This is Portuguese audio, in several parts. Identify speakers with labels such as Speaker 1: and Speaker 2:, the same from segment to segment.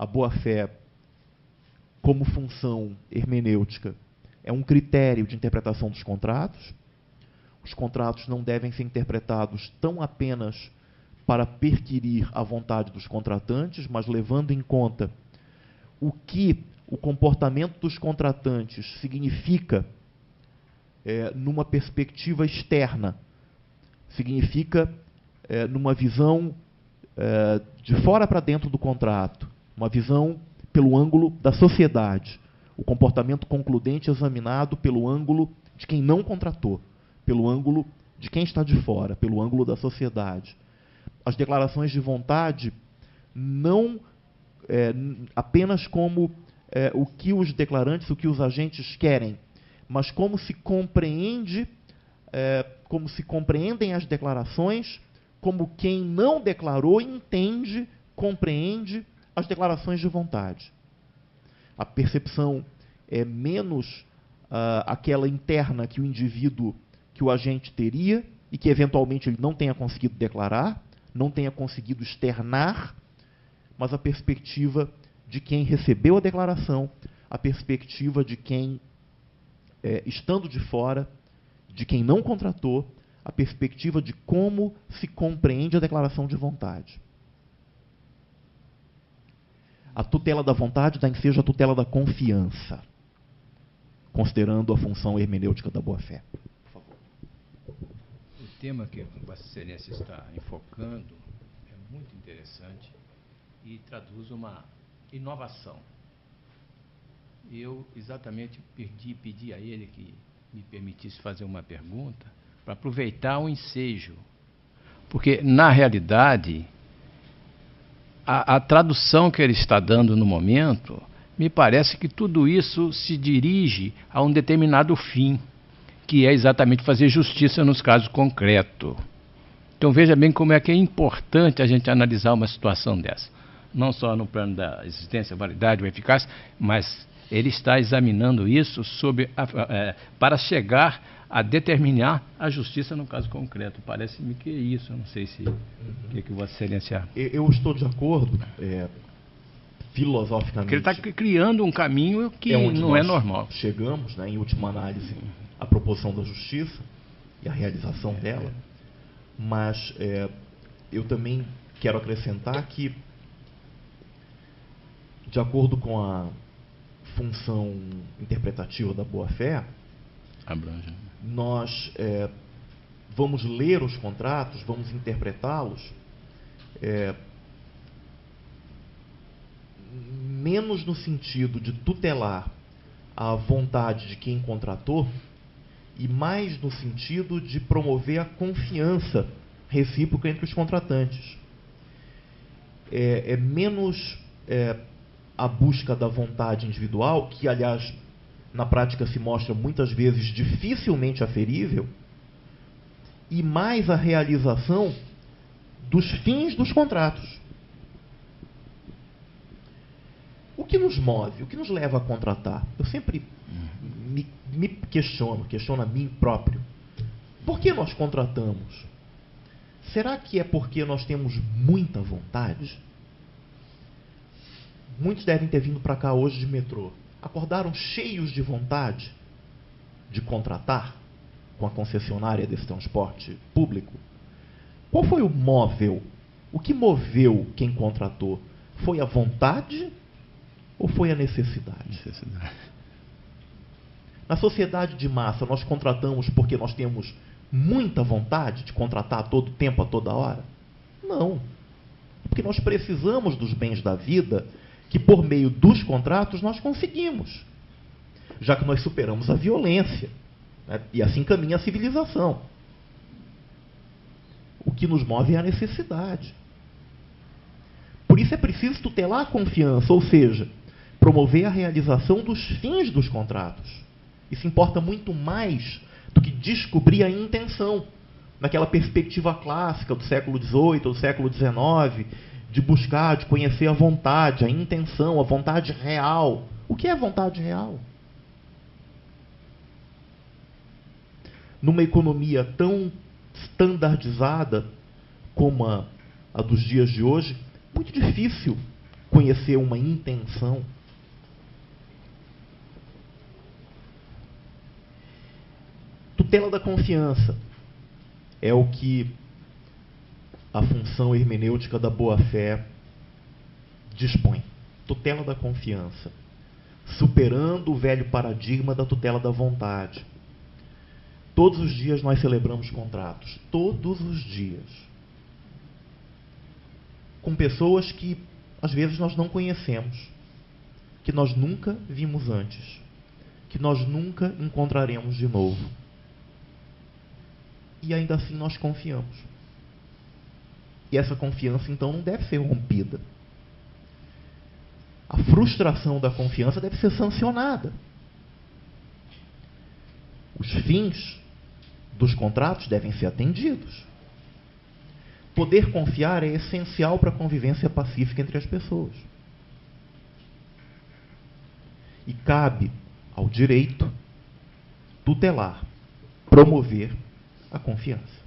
Speaker 1: a boa-fé, como função hermenêutica, é um critério de interpretação dos contratos. Os contratos não devem ser interpretados tão apenas para perquirir a vontade dos contratantes, mas levando em conta o que o comportamento dos contratantes significa numa perspectiva externa, significa numa visão de fora para dentro do contrato, uma visão pelo ângulo da sociedade, o comportamento concludente examinado pelo ângulo de quem não contratou, pelo ângulo de quem está de fora, pelo ângulo da sociedade. As declarações de vontade não apenas como o que os declarantes, o que os agentes querem, mas como se compreendem as declarações, como quem não declarou entende, compreende as declarações de vontade. A percepção é menos aquela interna que o indivíduo, que o agente teria, e que eventualmente ele não tenha conseguido declarar, não tenha conseguido externar, mas a perspectiva de quem recebeu a declaração, a perspectiva de quem, estando de fora, de quem não contratou, a perspectiva de como se compreende a declaração de vontade. A tutela da vontade dá ensejo à tutela da confiança, considerando a função hermenêutica da boa-fé. Por favor.
Speaker 2: O tema que Vossa Excelência está enfocando é muito interessante e traduz uma inovação. Eu exatamente pedi a ele que me permitisse fazer uma pergunta para aproveitar o ensejo, porque, na realidade, a tradução que ele está dando no momento, me parece que tudo isso se dirige a um determinado fim, que é exatamente fazer justiça nos casos concretos. Então veja bem como é que é importante a gente analisar uma situação dessa. Não só no plano da existência, validade ou eficácia, mas ele está examinando isso para chegar a determinar a justiça no caso concreto. Parece-me que é isso, eu não sei se o que Vossa Excelência...
Speaker 1: Eu estou de acordo, filosoficamente.
Speaker 2: Porque ele está criando um caminho que não é normal.
Speaker 1: Chegamos, em última análise, à proposição da justiça e a realização dela, mas eu também quero acrescentar que, de acordo com a função interpretativa da boa-fé, nós vamos ler os contratos, vamos interpretá-los menos no sentido de tutelar a vontade de quem contratou e mais no sentido de promover a confiança recíproca entre os contratantes. É menos a busca da vontade individual, que, aliás, na prática se mostra muitas vezes dificilmente aferível, e mais a realização dos fins dos contratos. O que nos move, o que nos leva a contratar? Eu sempre me questiono a mim próprio. Por que nós contratamos? Será que é porque nós temos muita vontade? Muitos devem ter vindo para cá hoje de metrô. Acordaram cheios de vontade de contratar com a concessionária desse transporte público. Qual foi o móvel? O que moveu quem contratou? Foi a vontade ou foi a necessidade? Na sociedade de massa, nós contratamos porque nós temos muita vontade de contratar a todo tempo, a toda hora? Não. Porque nós precisamos dos bens da vida que, por meio dos contratos, nós conseguimos. Já que nós superamos a violência. E assim caminha a civilização. O que nos move é a necessidade. Por isso é preciso tutelar a confiança, ou seja, promover a realização dos fins dos contratos. Isso importa muito mais do que descobrir a intenção, naquela perspectiva clássica do século XVIII, do século XIX, de buscar, de conhecer a vontade, a intenção, a vontade real. O que é a vontade real? Numa economia tão standardizada como a dos dias de hoje, muito difícil conhecer uma intenção. Tutela da confiança é o que a função hermenêutica da boa-fé dispõe. Tutela da confiança, superando o velho paradigma da tutela da vontade. Todos os dias nós celebramos contratos, todos os dias, com pessoas que às vezes nós não conhecemos, que nós nunca vimos antes, que nós nunca encontraremos de novo. E ainda assim nós confiamos. E essa confiança, então, não deve ser rompida. A frustração da confiança deve ser sancionada. Os fins dos contratos devem ser atendidos. Poder confiar é essencial para a convivência pacífica entre as pessoas. E cabe ao direito tutelar, promover a confiança.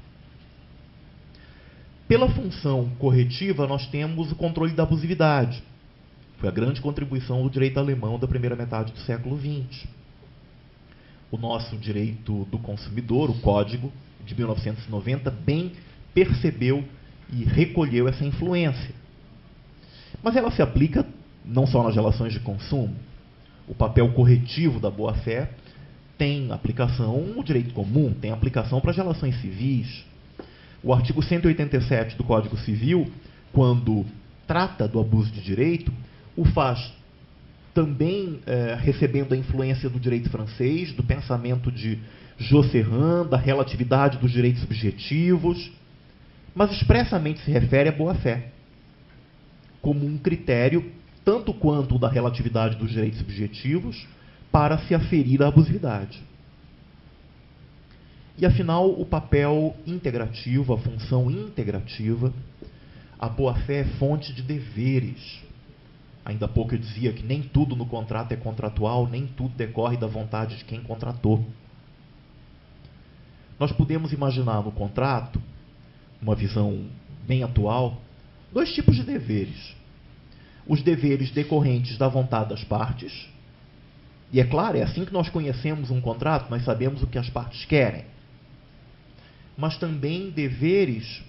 Speaker 1: Pela função corretiva, nós temos o controle da abusividade. Foi a grande contribuição do direito alemão da primeira metade do século XX. O nosso direito do consumidor, o Código de 1990, bem percebeu e recolheu essa influência. Mas ela se aplica não só nas relações de consumo. O papel corretivo da boa-fé tem aplicação no direito comum, tem aplicação para as relações civis. O artigo 187 do Código Civil, quando trata do abuso de direito, o faz também recebendo a influência do direito francês, do pensamento de Josserand, da relatividade dos direitos subjetivos, mas expressamente se refere à boa-fé, como um critério, tanto quanto o da relatividade dos direitos subjetivos, para se aferir à abusividade. E, afinal, o papel integrativo, a função integrativa, a boa-fé é fonte de deveres. Ainda há pouco eu dizia que nem tudo no contrato é contratual, nem tudo decorre da vontade de quem contratou. Nós podemos imaginar no contrato, uma visão bem atual, dois tipos de deveres. Os deveres decorrentes da vontade das partes, e é claro, é assim que nós conhecemos um contrato, nós sabemos o que as partes querem. Mas também deveres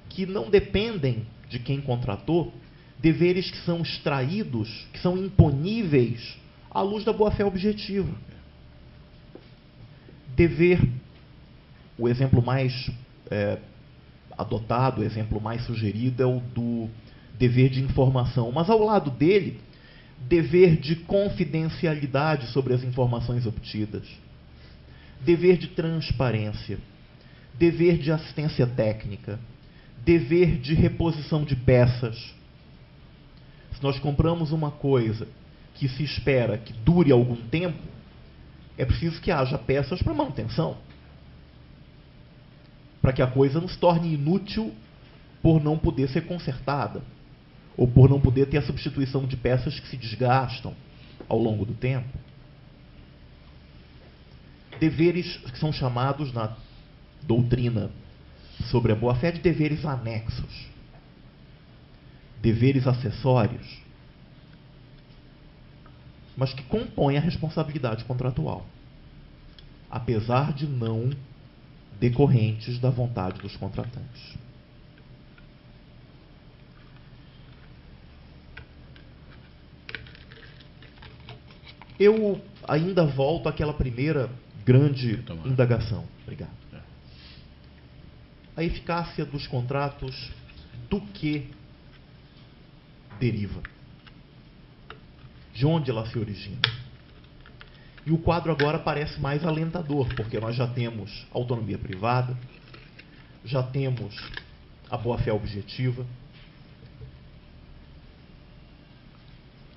Speaker 1: que não dependem de quem contratou, deveres que são extraídos, que são imponíveis à luz da boa-fé objetiva. Dever, o exemplo mais adotado, o exemplo mais sugerido é o do dever de informação. Mas ao lado dele, dever de confidencialidade sobre as informações obtidas, dever de transparência, dever de assistência técnica, dever de reposição de peças. Se nós compramos uma coisa que se espera que dure algum tempo, é preciso que haja peças para manutenção, para que a coisa não se torne inútil por não poder ser consertada, ou por não poder ter a substituição de peças que se desgastam ao longo do tempo. Deveres que são chamados na doutrina sobre a boa-fé de deveres anexos, deveres acessórios, mas que compõem a responsabilidade contratual, apesar de não decorrentes da vontade dos contratantes. Eu ainda volto àquela primeira grande indagação. Obrigado. A eficácia dos contratos do que deriva? De onde ela se origina? E o quadro agora parece mais alentador, porque nós já temos autonomia privada, já temos a boa-fé objetiva,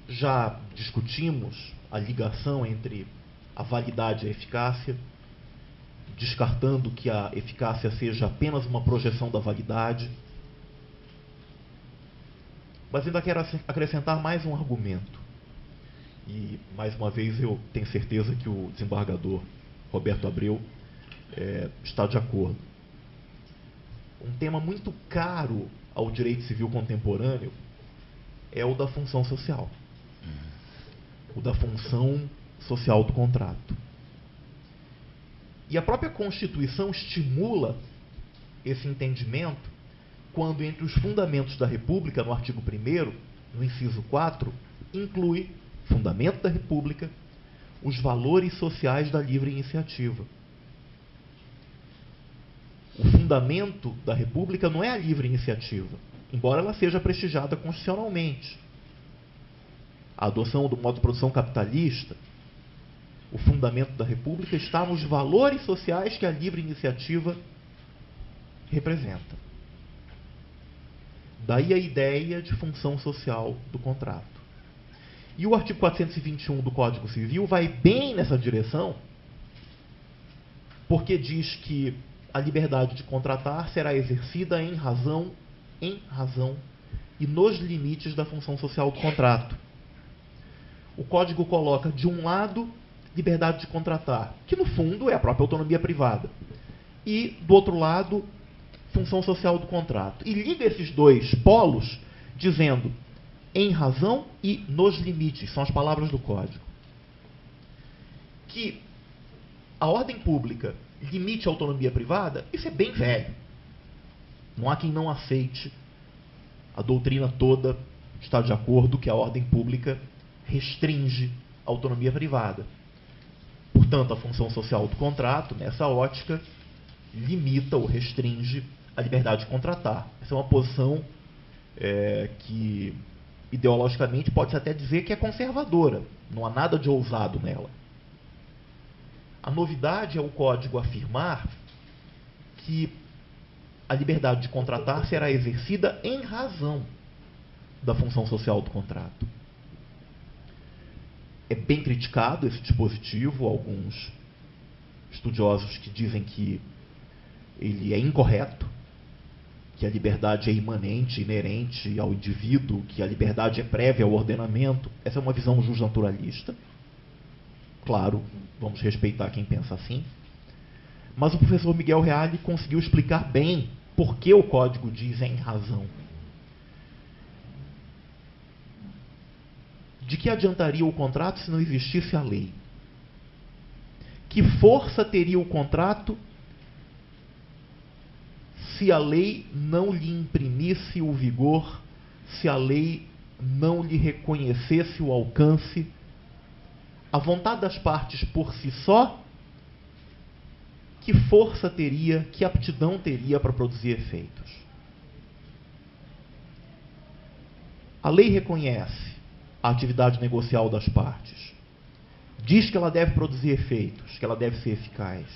Speaker 1: já discutimos a ligação entre a validade e a eficácia, descartando que a eficácia seja apenas uma projeção da validade. Mas ainda quero acrescentar mais um argumento. E, mais uma vez, eu tenho certeza que o desembargador Roberto Abreu está de acordo. Um tema muito caro ao direito civil contemporâneo é o da função social. O da função social do contrato. E a própria Constituição estimula esse entendimento quando, entre os fundamentos da República, no artigo 1º, no inciso 4, inclui, fundamento da República, os valores sociais da livre iniciativa. O fundamento da República não é a livre iniciativa, embora ela seja prestigiada constitucionalmente. A adoção do modo de produção capitalista, o fundamento da República está nos valores sociais que a livre iniciativa representa. Daí a ideia de função social do contrato. E o artigo 421 do Código Civil vai bem nessa direção, porque diz que a liberdade de contratar será exercida em razão e nos limites da função social do contrato. O Código coloca, de um lado, liberdade de contratar, que no fundo é a própria autonomia privada, e, do outro lado, função social do contrato. E liga esses dois polos dizendo em razão e nos limites, são as palavras do Código. Que a ordem pública limite a autonomia privada, isso é bem velho. Não há quem não aceite. A doutrina toda está de acordo que a ordem pública restringe a autonomia privada. Portanto, a função social do contrato, nessa ótica, limita ou restringe a liberdade de contratar. Essa é uma posição que, ideologicamente, pode-se até dizer que é conservadora. Não há nada de ousado nela. A novidade é o Código afirmar que a liberdade de contratar será exercida em razão da função social do contrato. É bem criticado esse dispositivo, alguns estudiosos que dizem que ele é incorreto, que a liberdade é imanente, inerente ao indivíduo, que a liberdade é prévia ao ordenamento. Essa é uma visão justnaturalista. Claro, vamos respeitar quem pensa assim. Mas o professor Miguel Reale conseguiu explicar bem por que o Código diz em razão. De que adiantaria o contrato se não existisse a lei? Que força teria o contrato se a lei não lhe imprimisse o vigor, se a lei não lhe reconhecesse o alcance? A vontade das partes por si só, que força teria, que aptidão teria para produzir efeitos? A lei reconhece a atividade negocial das partes. Diz que ela deve produzir efeitos, que ela deve ser eficaz.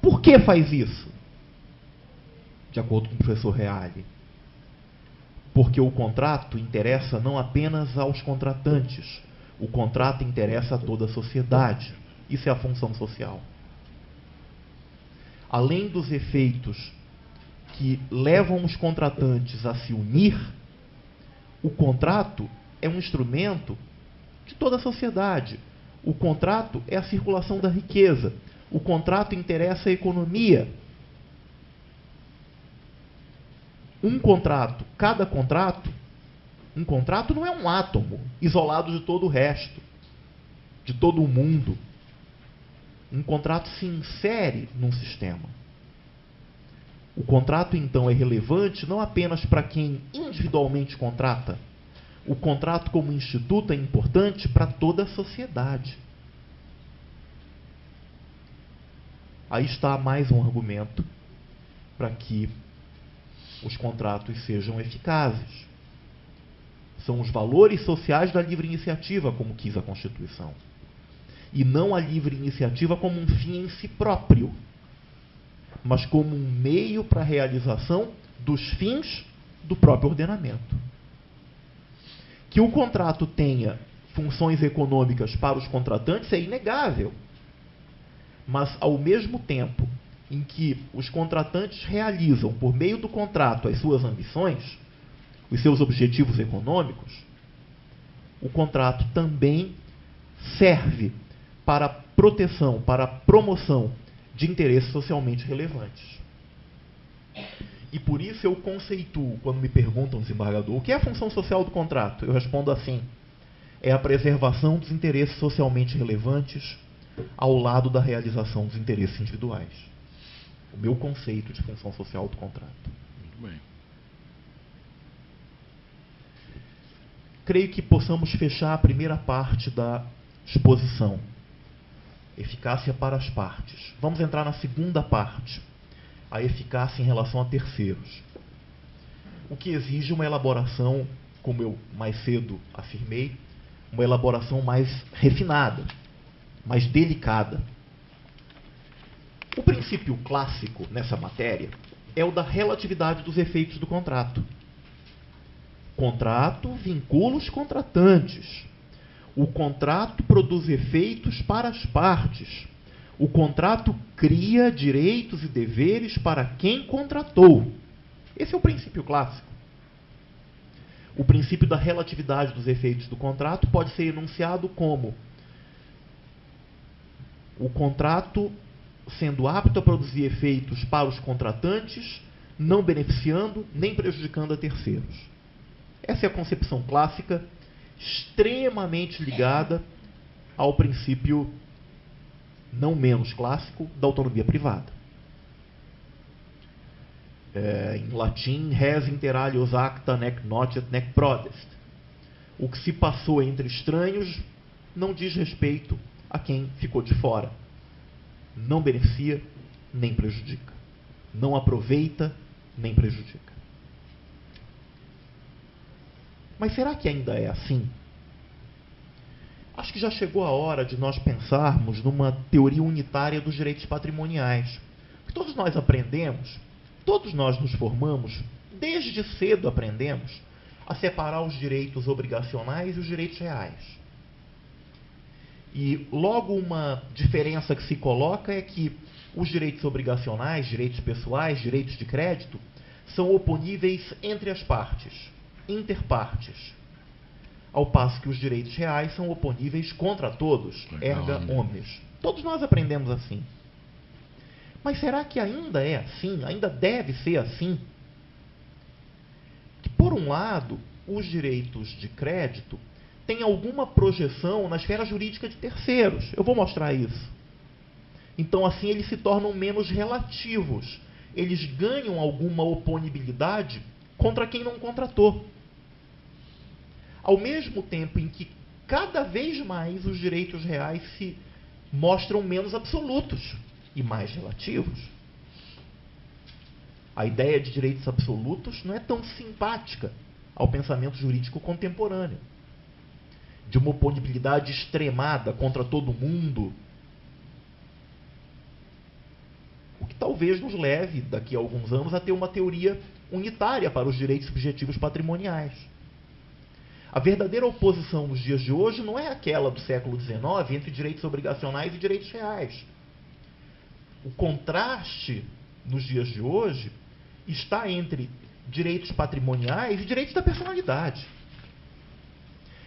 Speaker 1: Por que faz isso? De acordo com o professor Reale. Porque o contrato interessa não apenas aos contratantes. O contrato interessa a toda a sociedade. Isso é a função social. Além dos efeitos que levam os contratantes a se unir, o contrato é um instrumento de toda a sociedade. O contrato é a circulação da riqueza. O contrato interessa a economia. Um contrato não é um átomo isolado de todo o resto, de todo o mundo. Um contrato se insere num sistema. O contrato, então, é relevante não apenas para quem individualmente contrata. O contrato como instituto é importante para toda a sociedade. Aí está mais um argumento para que os contratos sejam eficazes. São os valores sociais da livre iniciativa, como quis a Constituição. E não a livre iniciativa como um fim em si próprio, mas como um meio para a realização dos fins do próprio ordenamento. Que o contrato tenha funções econômicas para os contratantes é inegável. Mas, ao mesmo tempo em que os contratantes realizam, por meio do contrato, as suas ambições, os seus objetivos econômicos, o contrato também serve para a proteção, para a promoção de interesses socialmente relevantes. E por isso eu conceituo, quando me perguntam, desembargador, o que é a função social do contrato? Eu respondo assim: é a preservação dos interesses socialmente relevantes ao lado da realização dos interesses individuais. O meu conceito de função social do contrato.
Speaker 3: Muito bem.
Speaker 1: Creio que possamos fechar a primeira parte da exposição. Eficácia para as partes. Vamos entrar na segunda parte. A eficácia em relação a terceiros. O que exige uma elaboração, como eu mais cedo afirmei, uma elaboração mais refinada, mais delicada. O princípio clássico nessa matéria é o da relatividade dos efeitos do contrato. Contrato vincula os contratantes. O contrato produz efeitos para as partes. O contrato cria direitos e deveres para quem contratou. Esse é o princípio clássico. O princípio da relatividade dos efeitos do contrato pode ser enunciado como o contrato sendo apto a produzir efeitos para os contratantes, não beneficiando nem prejudicando a terceiros. Essa é a concepção clássica, extremamente ligada ao princípio não menos clássico da autonomia privada. Em latim, res inter alios acta nec notiet nec prodest. O que se passou entre estranhos não diz respeito a quem ficou de fora. Não beneficia nem prejudica. Não aproveita nem prejudica. Mas será que ainda é assim? Acho que já chegou a hora de nós pensarmos numa teoria unitária dos direitos patrimoniais. Que todos nós aprendemos, todos nós nos formamos, desde cedo aprendemos a separar os direitos obrigacionais e os direitos reais. E logo uma diferença que se coloca é que os direitos obrigacionais, direitos pessoais, direitos de crédito, são oponíveis entre as partes, interpartes. Ao passo que os direitos reais são oponíveis contra todos, erga omnes. Todos nós aprendemos assim. Mas será que ainda é assim? Ainda deve ser assim? Que, por um lado, os direitos de crédito têm alguma projeção na esfera jurídica de terceiros. Eu vou mostrar isso. Então, assim, eles se tornam menos relativos. Eles ganham alguma oponibilidade contra quem não contratou. Ao mesmo tempo em que cada vez mais os direitos reais se mostram menos absolutos e mais relativos. A ideia de direitos absolutos não é tão simpática ao pensamento jurídico contemporâneo. De uma oponibilidade extremada contra todo mundo. O que talvez nos leve, daqui a alguns anos, a ter uma teoria unitária para os direitos subjetivos patrimoniais. A verdadeira oposição nos dias de hoje não é aquela do século XIX entre direitos obrigacionais e direitos reais. O contraste nos dias de hoje está entre direitos patrimoniais e direitos da personalidade.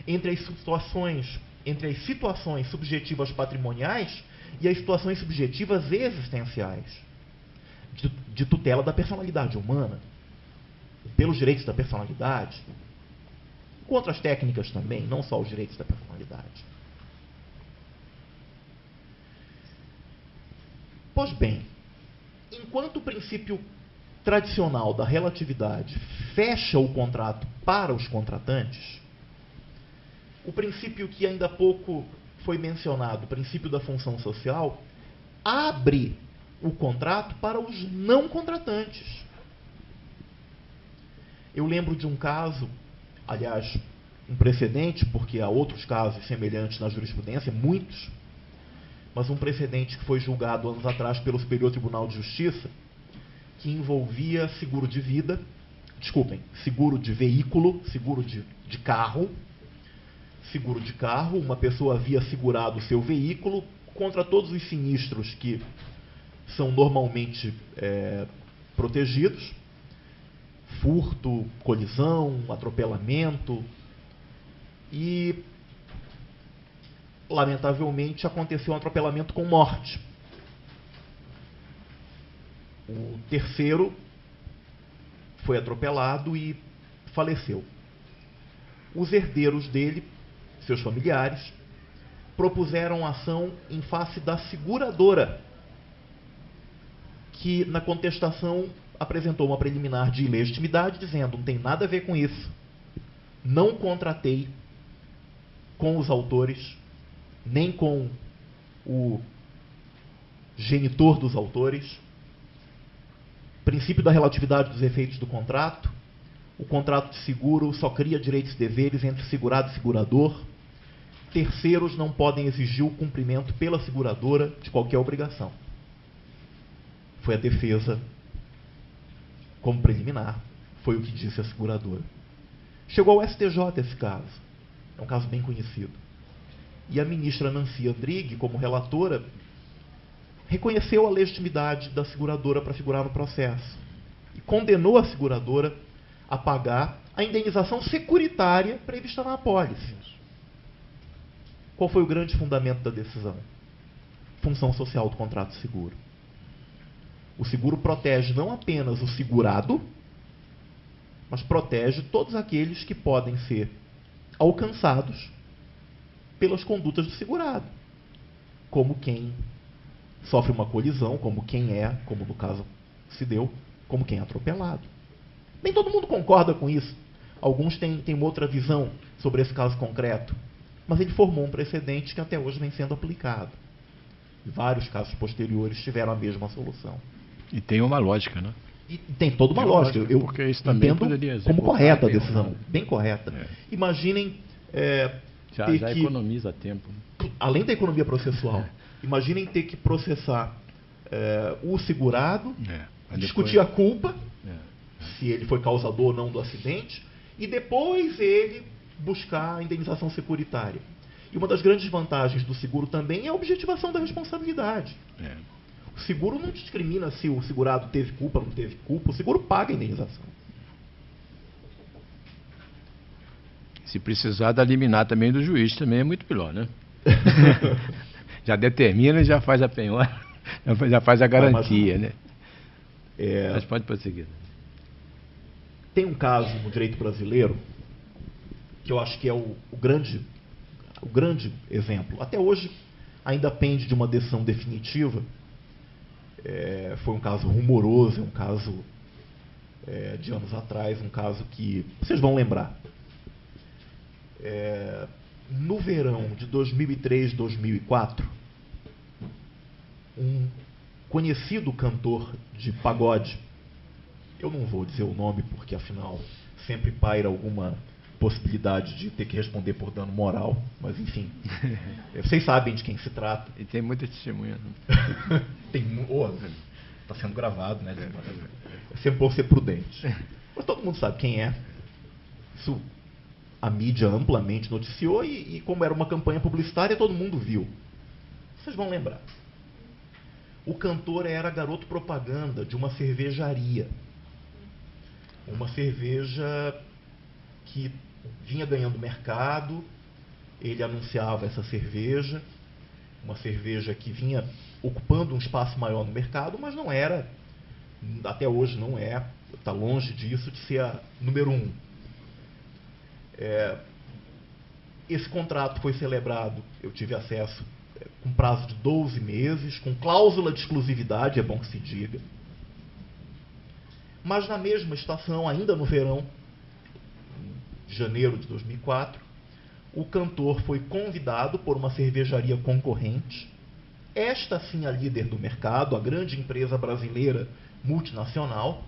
Speaker 1: Entre as situações subjetivas patrimoniais e as situações subjetivas existenciais, de tutela da personalidade humana, pelos direitos da personalidade, com outras técnicas também, não só os direitos da personalidade. Pois bem, enquanto o princípio tradicional da relatividade fecha o contrato para os contratantes, o princípio que ainda há pouco foi mencionado, o princípio da função social, abre o contrato para os não contratantes. Eu lembro de um caso, aliás, um precedente, porque há outros casos semelhantes na jurisprudência, muitos, mas um precedente que foi julgado anos atrás pelo Superior Tribunal de Justiça, que envolvia seguro de vida, seguro de veículo, seguro de carro. Seguro de carro, uma pessoa havia segurado o seu veículo contra todos os sinistros que são normalmente protegidos. Furto, colisão, atropelamento. E, lamentavelmente, aconteceu um atropelamento com morte. O terceiro foi atropelado e faleceu. Os herdeiros dele, seus familiares, propuseram ação em face da seguradora, que na contestação apresentou uma preliminar de ilegitimidade, dizendo: não tem nada a ver com isso, não contratei com os autores, nem com o genitor dos autores, princípio da relatividade dos efeitos do contrato, o contrato de seguro só cria direitos e deveres entre segurado e segurador, terceiros não podem exigir o cumprimento pela seguradora de qualquer obrigação. Foi a defesa como preliminar, foi o que disse a seguradora. Chegou ao STJ esse caso, é um caso bem conhecido. E a ministra Nancy Andrighi, como relatora, reconheceu a legitimidade da seguradora para figurar no processo e condenou a seguradora a pagar a indenização securitária prevista na apólice. Qual foi o grande fundamento da decisão? Função social do contrato de seguro. O seguro protege não apenas o segurado, mas protege todos aqueles que podem ser alcançados pelas condutas do segurado, como quem sofre uma colisão, como no caso se deu, como quem é atropelado. Nem todo mundo concorda com isso. Alguns têm uma outra visão sobre esse caso concreto, mas ele formou um precedente que até hoje vem sendo aplicado. E vários casos posteriores tiveram a mesma solução.
Speaker 2: E tem uma lógica, né?
Speaker 1: E tem toda uma lógica. Eu
Speaker 2: porque isso também
Speaker 1: entendo como correta a decisão, bem correta. Imaginem
Speaker 2: já economiza tempo.
Speaker 1: Além da economia processual, imaginem ter que processar o segurado, discutir a culpa, se ele foi causador ou não do acidente, e depois ele buscar a indenização securitária. E uma das grandes vantagens do seguro também é a objetivação da responsabilidade. O seguro não discrimina se o segurado teve culpa ou não teve culpa, o seguro paga a indenização.
Speaker 2: Se precisar da liminar também do juiz, também é muito pior, né? Já determina e já faz a penhora, já faz a garantia, né? Mas pode prosseguir.
Speaker 1: Tem um caso no direito brasileiro que eu acho que é o grande exemplo. Até hoje ainda pende de uma decisão definitiva. Foi um caso rumoroso, um caso de anos atrás, um caso que vocês vão lembrar. No verão de 2003, 2004, um conhecido cantor de pagode, eu não vou dizer o nome porque afinal sempre paira alguma possibilidade de ter que responder por dano moral, mas enfim, vocês sabem de quem se trata.
Speaker 2: E tem muita testemunha.
Speaker 1: Está sendo gravado, né? É sempre bom ser prudente. Mas todo mundo sabe quem é. Isso a mídia amplamente noticiou e como era uma campanha publicitária, todo mundo viu. Vocês vão lembrar. O cantor era garoto propaganda de uma cervejaria. Uma cerveja que vinha ganhando mercado, ele anunciava essa cerveja, uma cerveja que vinha ocupando um espaço maior no mercado, mas não era, até hoje não é, está longe disso de ser a número 1. Esse contrato foi celebrado, eu tive acesso, com prazo de 12 meses, com cláusula de exclusividade, é bom que se diga. Mas na mesma estação, ainda no verão, em janeiro de 2004, o cantor foi convidado por uma cervejaria concorrente, esta sim a líder do mercado, a grande empresa brasileira multinacional,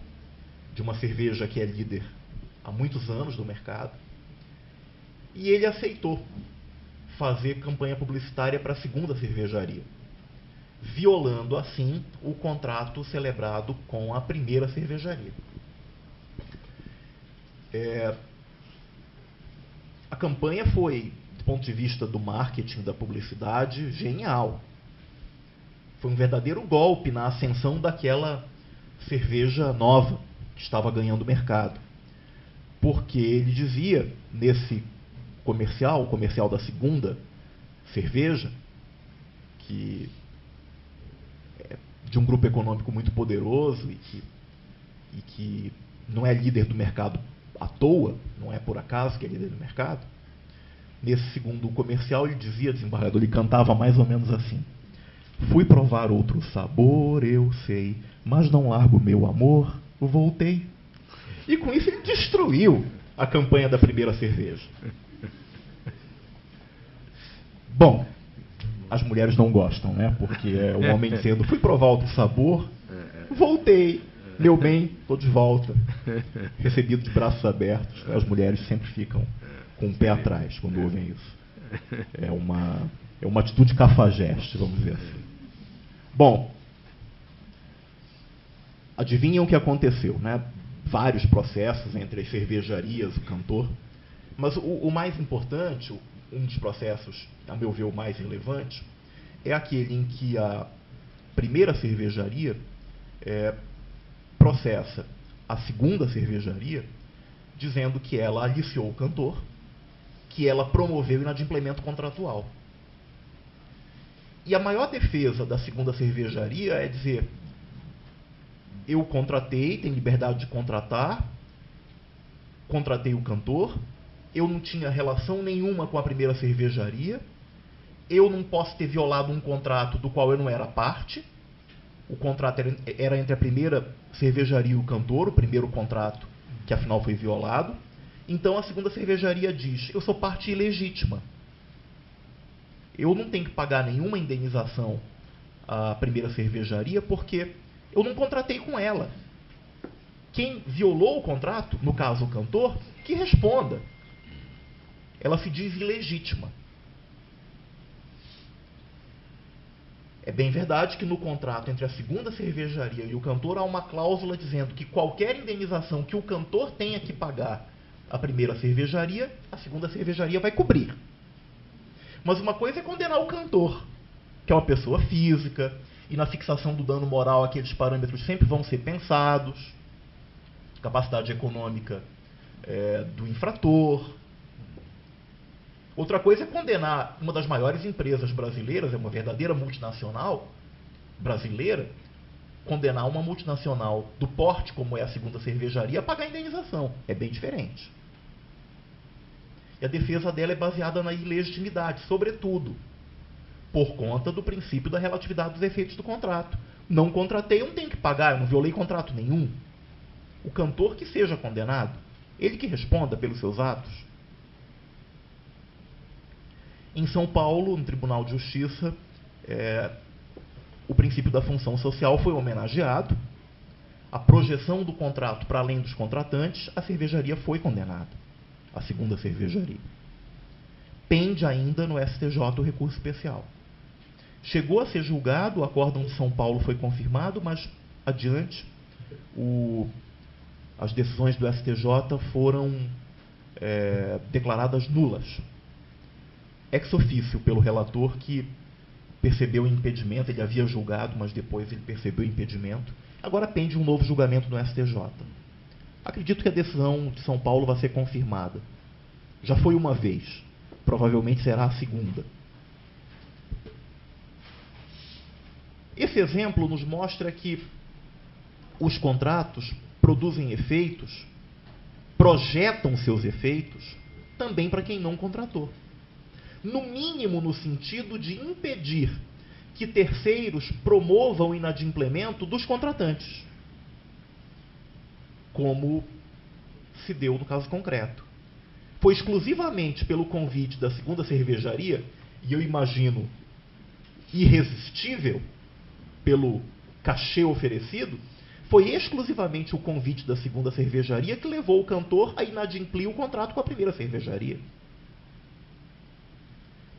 Speaker 1: de uma cerveja que é líder há muitos anos do mercado, e ele aceitou fazer campanha publicitária para a segunda cervejaria, violando assim o contrato celebrado com a primeira cervejaria. A campanha foi, do ponto de vista do marketing, da publicidade, genial. Foi um verdadeiro golpe na ascensão daquela cerveja nova que estava ganhando mercado. Porque ele dizia, nesse comercial, o comercial da segunda cerveja, que é de um grupo econômico muito poderoso e que não é líder do mercado à toa, não é por acaso que é líder do mercado. Nesse segundo comercial, ele dizia, desembargador, ele cantava mais ou menos assim: fui provar outro sabor, eu sei, mas não largo meu amor, voltei. E com isso ele destruiu a campanha da primeira cerveja. Bom, as mulheres não gostam, né? Porque é o homem dizendo, fui provar outro sabor, voltei, meu bem, estou de volta. Recebido de braços abertos. As mulheres sempre ficam com o pé atrás quando ouvem isso. É uma atitude cafajeste, vamos dizer assim. Bom, adivinham o que aconteceu, né? Vários processos entre as cervejarias, o cantor. Mas o mais importante, um dos processos, a meu ver, o mais relevante, é aquele em que a primeira cervejaria processa a segunda cervejaria, dizendo que ela aliciou o cantor, que ela promoveu inadimplemento contratual. E a maior defesa da segunda cervejaria é dizer: eu contratei, tenho liberdade de contratar, contratei o cantor, eu não tinha relação nenhuma com a primeira cervejaria, eu não posso ter violado um contrato do qual eu não era parte. O contrato era entre a primeira cervejaria e o cantor, o primeiro contrato que afinal foi violado. Então a segunda cervejaria diz: eu sou parte ilegítima. Eu não tenho que pagar nenhuma indenização à primeira cervejaria porque eu não contratei com ela. Quem violou o contrato, no caso o cantor, que responda. Ela se diz ilegítima. É bem verdade que no contrato entre a segunda cervejaria e o cantor há uma cláusula dizendo que qualquer indenização que o cantor tenha que pagar à primeira cervejaria, a segunda cervejaria vai cobrir. Mas uma coisa é condenar o cantor, que é uma pessoa física, e na fixação do dano moral aqueles parâmetros sempre vão ser pensados, capacidade econômica do infrator. Outra coisa é condenar uma das maiores empresas brasileiras, é uma verdadeira multinacional brasileira, condenar uma multinacional do porte como é a segunda cervejaria a pagar indenização. É bem diferente. E a defesa dela é baseada na ilegitimidade, sobretudo por conta do princípio da relatividade dos efeitos do contrato. Não contratei, eu não tenho que pagar, eu não violei contrato nenhum. O cantor que seja condenado, ele que responda pelos seus atos. Em São Paulo, no Tribunal de Justiça, o princípio da função social foi homenageado. A projeção do contrato para além dos contratantes, a cervejaria foi condenada. A segunda cervejaria. Pende ainda no STJ o recurso especial. Chegou a ser julgado, o acórdão de São Paulo foi confirmado, mas adiante as decisões do STJ foram declaradas nulas. Ex officio pelo relator, que percebeu o impedimento, ele havia julgado, mas depois ele percebeu o impedimento. Agora pende um novo julgamento no STJ. Acredito que a decisão de São Paulo vai ser confirmada. Já foi uma vez, provavelmente será a segunda. Esse exemplo nos mostra que os contratos produzem efeitos, projetam seus efeitos, também para quem não contratou. No mínimo no sentido de impedir que terceiros promovam o inadimplemento dos contratantes, como se deu no caso concreto. Foi exclusivamente pelo convite da segunda cervejaria, e eu imagino irresistível pelo cachê oferecido, foi exclusivamente o convite da segunda cervejaria que levou o cantor a inadimplir o contrato com a primeira cervejaria.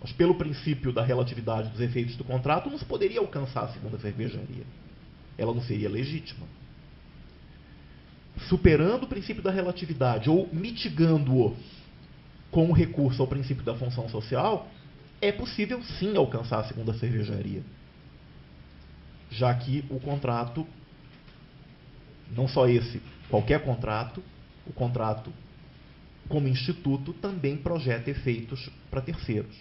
Speaker 1: Mas pelo princípio da relatividade dos efeitos do contrato, não se poderia alcançar a segunda cervejaria. Ela não seria legítima. Superando o princípio da relatividade ou mitigando-o com o recurso ao princípio da função social, é possível sim alcançar a segunda cervejaria. Já que o contrato, não só esse, qualquer contrato, o contrato como instituto também projeta efeitos para terceiros.